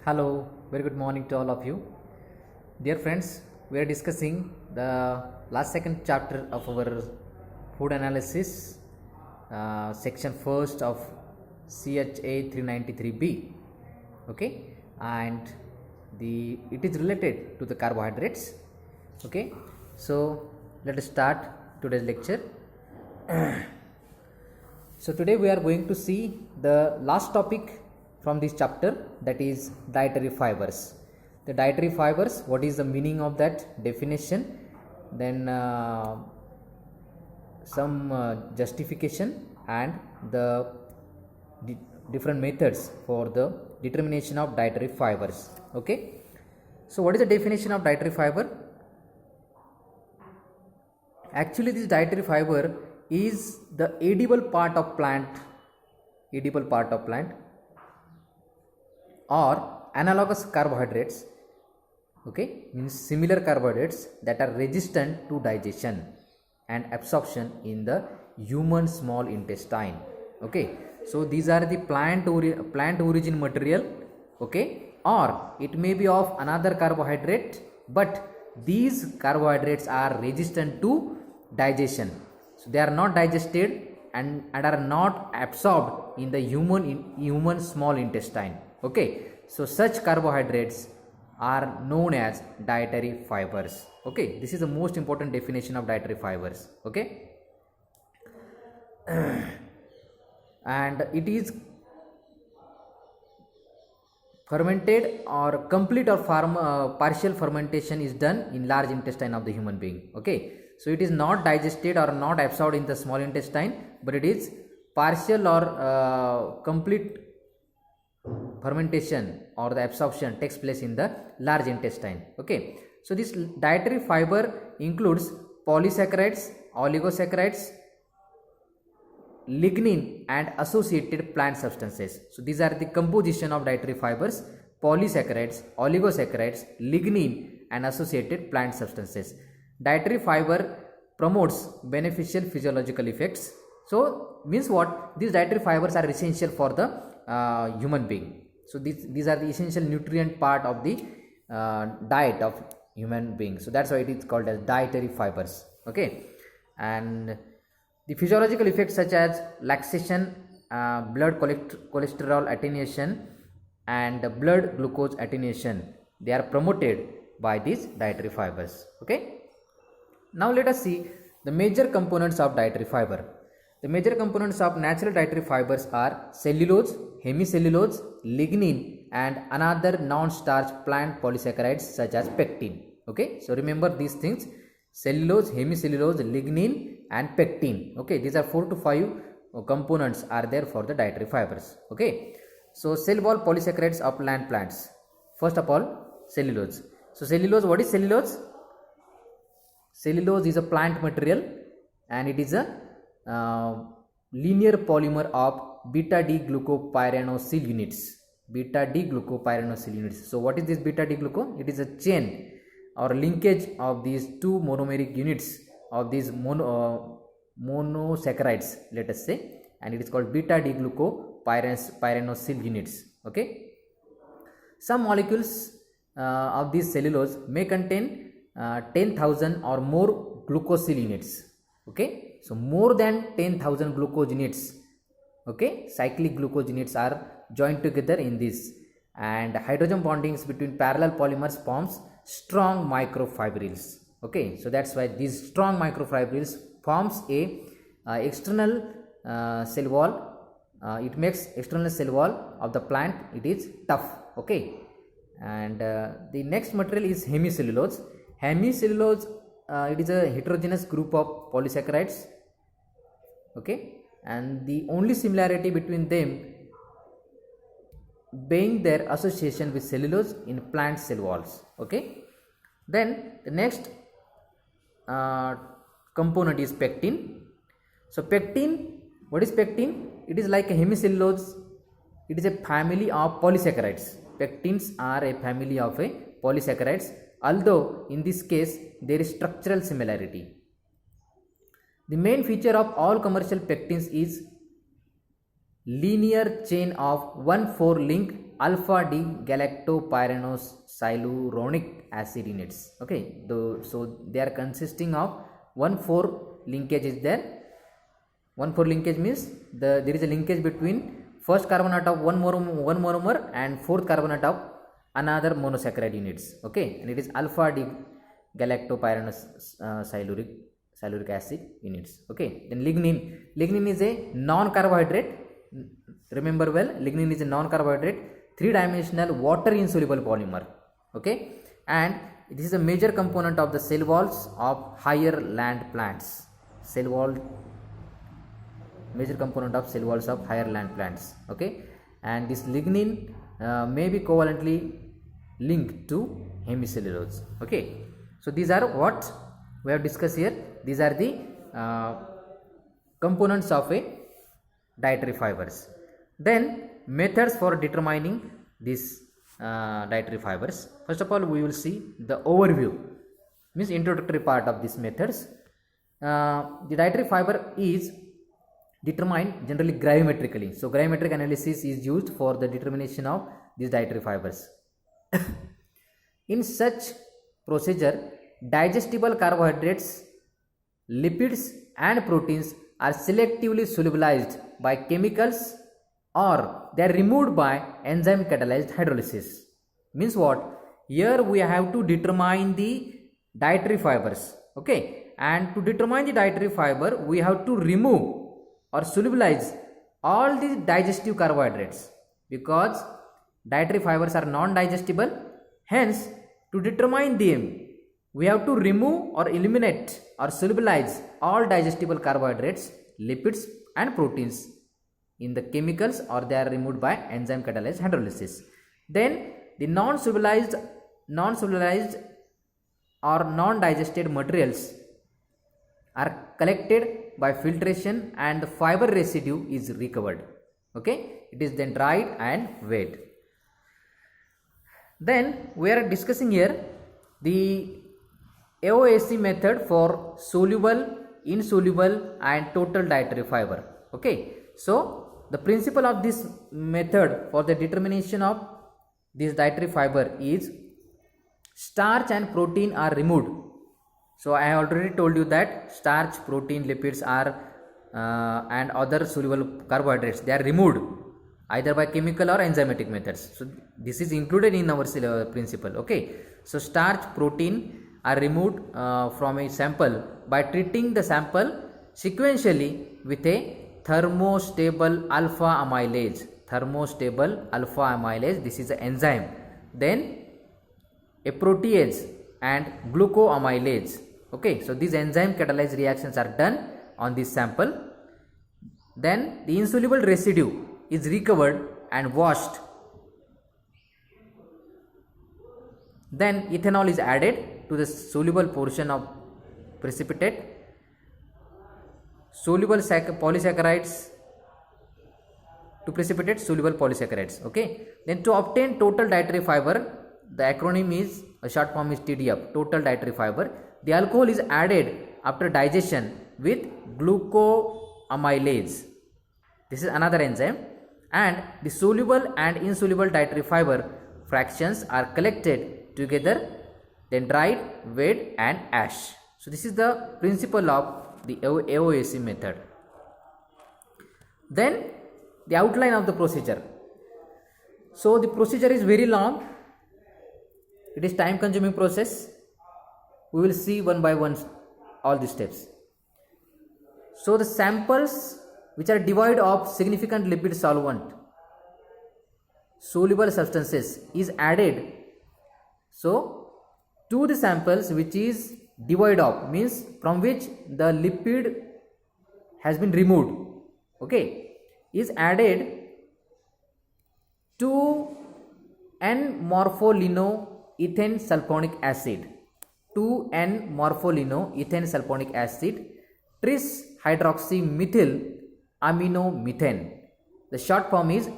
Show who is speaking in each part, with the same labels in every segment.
Speaker 1: Hello, very good morning to all of you. Dear friends, we are discussing the last second chapter of our food analysis, section first of CHA 393B. Okay, and it is related to the carbohydrates. Okay, so let us start today's lecture. So today we are going to see the last topic from this chapter, that is dietary fibers. The dietary fibers, what is the meaning of that definition, then some justification and the different methods for the determination of dietary fibers. Okay, so what is the definition of dietary fiber? Actually, this dietary fiber is the edible part of plant or analogous carbohydrates, okay, means similar carbohydrates that are resistant to digestion and absorption in the human small intestine. Okay, so these are the plant origin material, okay, or it may be of another carbohydrate, but these carbohydrates are resistant to digestion, so they are not digested and are not absorbed in the human small intestine. Okay, so such carbohydrates are known as dietary fibers. Okay, this is the most important definition of dietary fibers. Okay, and it is fermented or complete or partial fermentation is done in large intestine of the human being. Okay, so it is not digested or not absorbed in the small intestine, but it is partial or complete fermentation or the absorption takes place in the large intestine. Okay, so this dietary fiber includes polysaccharides, oligosaccharides, lignin and associated plant substances. So these are the composition of dietary fibers: polysaccharides, oligosaccharides, lignin and associated plant substances. Dietary fiber promotes beneficial physiological effects. So means what? These dietary fibers are essential for the human being. So these are the essential nutrient part of the diet of human being. So that's why it is called as dietary fibers. Okay, and the physiological effects such as laxation, blood cholesterol attenuation and blood glucose attenuation, they are promoted by these dietary fibers. Okay, now let us see the major components of dietary fiber. The major components of natural dietary fibers are cellulose, hemicellulose, lignin and another non-starch plant polysaccharides such as pectin. Okay, so remember these things: cellulose, hemicellulose, lignin and pectin. Okay, these are 4 to 5 components are there for the dietary fibers. Okay, so cell wall polysaccharides of plants. First of all, cellulose. So cellulose, what is cellulose? Cellulose is a plant material and it is a linear polymer of beta D glucopyranosyl units. Beta D glucopyranosyl units. So what is this beta D gluco? It is a chain or linkage of these two monomeric units of these monosaccharides, let us say, and it is called beta D glucopyranosyl units. Okay, some molecules of this cellulose may contain 10,000 or more glucosyl units. Okay, so more than 10,000 glucose units, okay, cyclic glucose units are joined together in this, and hydrogen bondings between parallel polymers forms strong microfibrils. Okay, so that's why these strong microfibrils forms a external cell wall. It makes external cell wall of the plant, it is tough. Okay, and the next material is hemicellulose. Hemicellulose, it is a heterogeneous group of polysaccharides. Okay, and the only similarity between them being their association with cellulose in plant cell walls. Okay, then the next component is pectin. So pectin, what is pectin? It is like a hemicellulose. It is a family of polysaccharides. Pectins are a family of polysaccharides, although in this case there is structural similarity. The main feature of all commercial pectins is linear chain of 1,4 link alpha D galactopyranose acid units. Okay, so they are consisting of 1,4 linkage is there. 1,4 linkage means there is a linkage between first carbon atom of one monomer and fourth carbon atom of another monosaccharide units. Okay, and it is alpha D galactopyranose siluric acid units. Okay, then lignin is a non-carbohydrate. Remember well, lignin is a non-carbohydrate, 3-dimensional water insoluble polymer. Okay, and this is a major component of the cell walls of higher land plants. Major component of cell walls of higher land plants. Okay, and this lignin may be covalently linked to hemicellulose. Okay, so these are what we have discussed here. These are the components of a dietary fibers. Then methods for determining these dietary fibers. First of all, we will see the overview, means introductory part of these methods. The dietary fiber is determined generally gravimetrically. So gravimetric analysis is used for the determination of these dietary fibers. In such procedure, digestible carbohydrates, lipids and proteins are selectively solubilized by chemicals, or they are removed by enzyme catalyzed hydrolysis. Means what? Here we have to determine the dietary fibers. Okay, and to determine the dietary fiber, we have to remove or solubilize all the digestive carbohydrates, because dietary fibers are non-digestible. Hence, to determine them, we have to remove or eliminate or solubilize all digestible carbohydrates, lipids and proteins in the chemicals, or they are removed by enzyme catalyzed hydrolysis. Then the non-solubilized or non-digested materials are collected by filtration and the fiber residue is recovered. Okay, it is then dried and weighed. Then we are discussing here the AOAC method for soluble, insoluble and total dietary fiber. Okay, so the principle of this method for the determination of this dietary fiber is starch and protein are removed. So I have already told you that starch, protein, lipids are and other soluble carbohydrates, they are removed either by chemical or enzymatic methods. So this is included in our principle. Okay, so starch, protein are removed from a sample by treating the sample sequentially with a thermostable alpha amylase. This is an enzyme. Then a protease and glucoamylase. Okay, so these enzyme catalyzed reactions are done on this sample. Then the insoluble residue is recovered and washed. Then ethanol is added to the soluble portion of precipitate. Soluble polysaccharides to precipitate soluble polysaccharides. Okay, then to obtain total dietary fiber, the acronym is, a short form is TDF, total dietary fiber. The alcohol is added after digestion with glucoamylase. This is another enzyme, and the soluble and insoluble dietary fiber fractions are collected together, then dried, weighed and ash. So this is the principle of the AOAC method. Then the outline of the procedure. So the procedure is very long. It is time consuming process. We will see one by one all the steps. So the samples which are devoid of significant lipid solvent, soluble substances is added. So to the samples which is devoid of, means from which the lipid has been removed, okay, is added 2N-morpholinoethane sulfonic acid, 2N-morpholinoethane sulfonic acid, tris hydroxymethyl aminomethane. The short form is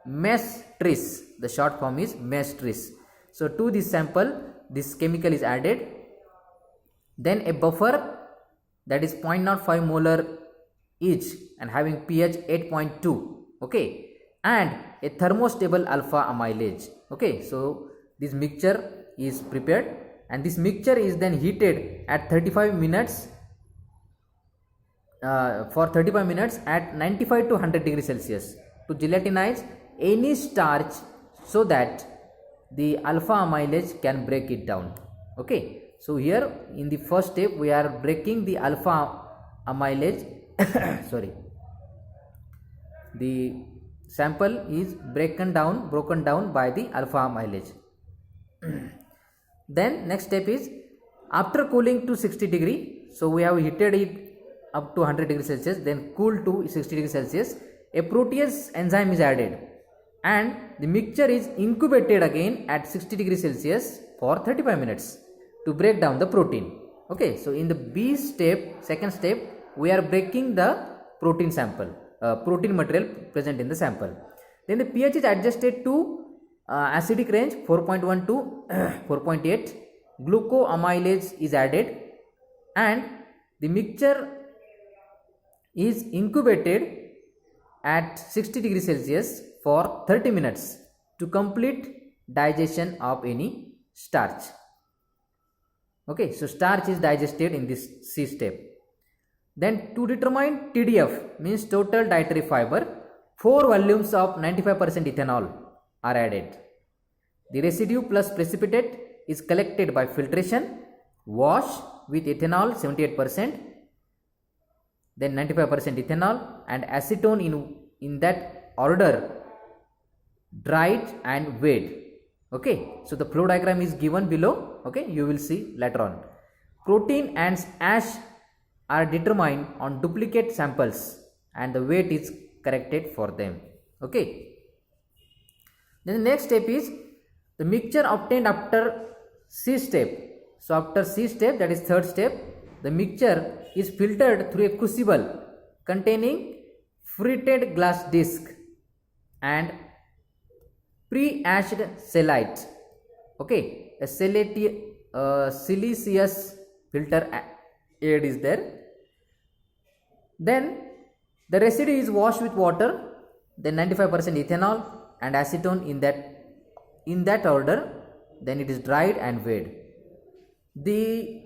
Speaker 1: MES-tris. So to this sample, this chemical is added. Then a buffer that is 0.05 molar each and having pH 8.2. Okay, and a thermostable alpha amylase. Okay, so this mixture is prepared, and this mixture is then heated at 35 minutes for 35 minutes at 95 to 100 degrees Celsius to gelatinize any starch so that the alpha amylase can break it down. Okay, so here in the first step we are breaking the alpha amylase sorry, the sample is broken down by the alpha amylase. Then next step is, after cooling to 60 degree, so we have heated it up to 100 degrees Celsius, then cooled to 60 degrees Celsius, a protease enzyme is added and the mixture is incubated again at 60 degrees Celsius for 35 minutes to break down the protein. Okay, so in the B step, second step, we are breaking the protein sample, protein material present in the sample. Then the pH is adjusted to acidic range 4.1 to 4.8. Glucoamylase is added and the mixture is incubated at 60 degrees Celsius for 30 minutes to complete digestion of any starch. Okay, so starch is digested in this C step. Then to determine TDF, means total dietary fiber, 4 volumes of 95% ethanol are added. The residue plus precipitate is collected by filtration, wash with ethanol 78%, then 95% ethanol, and acetone in that order, dried and weighed. Okay, so the flow diagram is given below. Okay, you will see later on. Protein and ash are determined on duplicate samples and the weight is corrected for them. Okay, then the next step is the mixture obtained after C step. So after C step, that is third step, the mixture is filtered through a crucible containing fritted glass disc and pre-ashed cellite. Okay, a siliceous filter aid is there. Then the residue is washed with water, then 95% ethanol and acetone in that order, then it is dried and weighed. The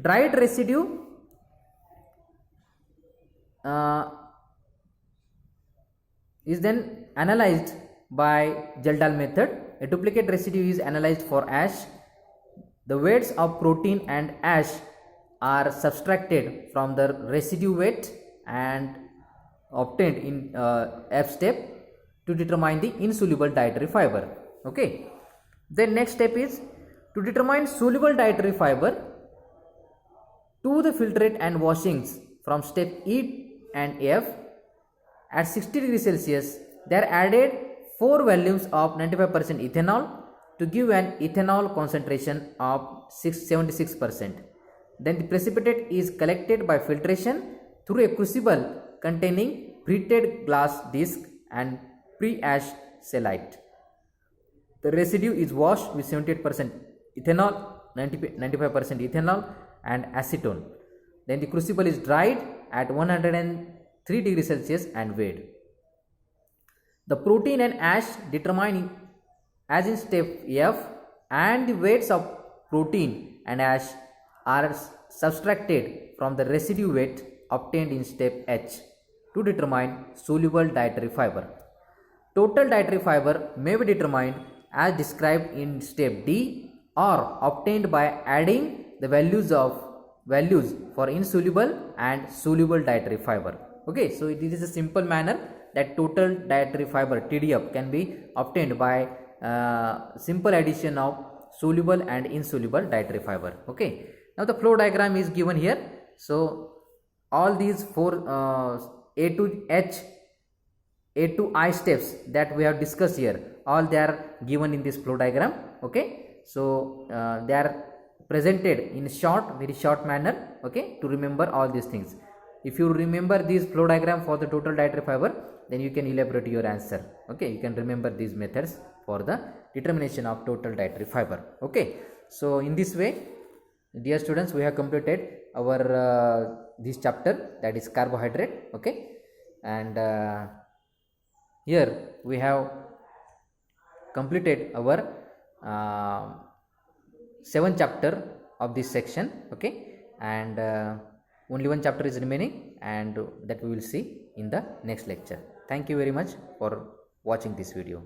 Speaker 1: dried residue is then analyzed by Geldal method. A duplicate residue is analyzed for ash. The weights of protein and ash are subtracted from the residue weight and obtained in F step to determine the insoluble dietary fiber. Okay, then next step is to determine soluble dietary fiber. To the filtrate and washings from step E and F at 60 degrees Celsius, they are added 4 volumes of 95% ethanol to give an ethanol concentration of 76%. Then the precipitate is collected by filtration through a crucible containing treated glass disc and pre-ashed cellite. The residue is washed with 78% ethanol, 95% ethanol and acetone. Then the crucible is dried at 103 degrees Celsius and weighed. The protein and ash determined as in step F and the weights of protein and ash are subtracted from the residue weight obtained in step H to determine soluble dietary fiber. Total dietary fiber may be determined as described in step D or obtained by adding the values for insoluble and soluble dietary fiber. Okay, so it is a simple manner that total dietary fiber TDF can be obtained by simple addition of soluble and insoluble dietary fiber. Okay, now the flow diagram is given here. So all these 4 A to H, A to I steps that we have discussed here, all they are given in this flow diagram. Okay, so they are presented in short, very short manner. Okay, to remember all these things. If you remember this flow diagram for the total dietary fiber, then you can elaborate your answer. Okay, you can remember these methods for the determination of total dietary fiber. Okay, so in this way, dear students, we have completed our this chapter, that is carbohydrate. Okay, and Here we have completed our uh, 7th chapter of this section. Okay, and only one chapter is remaining, and that we will see in the next lecture. Thank you very much for watching this video.